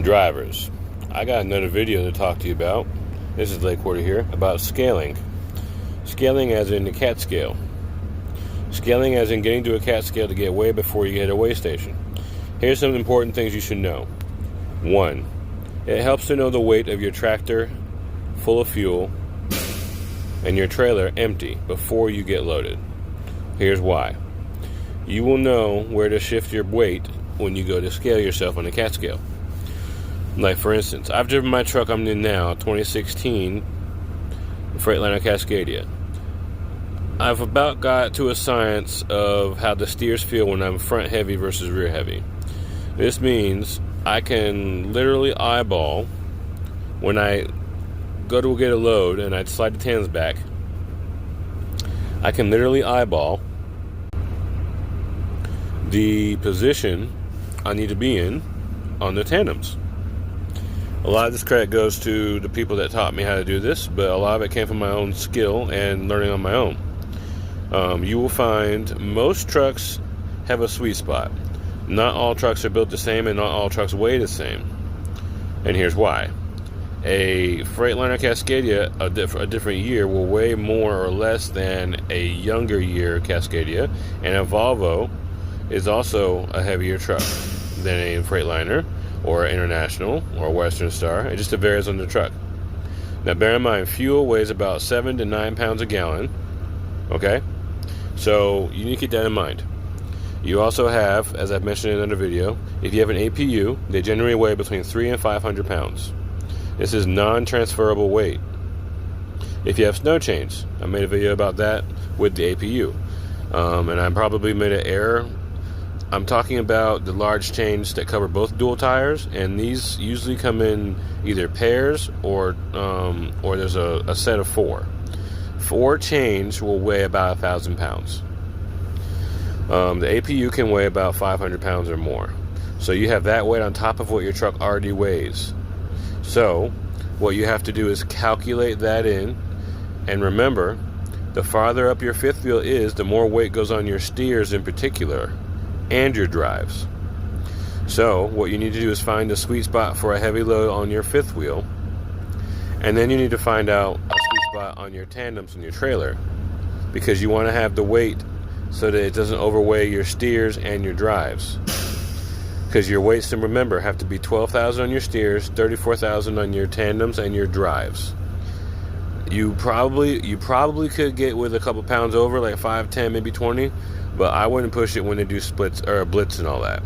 Drivers, I got another video to talk to you about. This is Lake Quarter here, about scaling. Scaling as in the cat scale. Scaling as in getting to a cat scale to get way before you hit a weigh station. Here's some important things you should know. 1. It helps to know the weight of your tractor full of fuel and your trailer empty before you get loaded. Here's why. You will know where to shift your weight when you go to scale yourself on the cat scale. Like, for instance, I've driven my truck I'm in now, 2016 Freightliner Cascadia. I've about got to a science of how the steers feel when I'm front heavy versus rear heavy. This means I can literally eyeball when I go to get a load and I slide the tandems back. I can literally eyeball the position I need to be in on the tandems. A lot of this credit goes to the people that taught me how to do this, but a lot of it came from my own skill and learning on my own. You will find most trucks have a sweet spot. Not all trucks are built the same, and not all trucks weigh the same. And here's why. A Freightliner Cascadia, a different year, will weigh more or less than a younger year Cascadia, and a Volvo is also a heavier truck than a Freightliner, or International, or Western Star. It just varies on the truck. Now bear in mind, fuel weighs about 7 to 9 pounds a gallon. Okay? So you need to keep that in mind. You also have, as I've mentioned in another video, if you have an APU, they generally weigh between 300 and 500 pounds. This is non-transferable weight. If you have snow chains, I made a video about that with the APU. And I probably made an error. I'm talking about the large chains that cover both dual tires, and these usually come in either pairs or there's a set of 4. 4 chains will weigh about 1,000 pounds. The APU can weigh about 500 pounds or more. So you have that weight on top of what your truck already weighs. So what you have to do is calculate that in, and remember, the farther up your fifth wheel is, the more weight goes on your steers in particular, and your drives. So what you need to do is find the sweet spot for a heavy load on your fifth wheel, and then you need to find out a sweet spot on your tandems and your trailer, because you want to have the weight so that it doesn't overweigh your steers and your drives, because your weights, to remember, have to be 12,000 on your steers, 34,000 on your tandems and your drives. You probably could get with a couple pounds over, like 5, 10, maybe 20, but I wouldn't push it when they do splits or blitz and all that.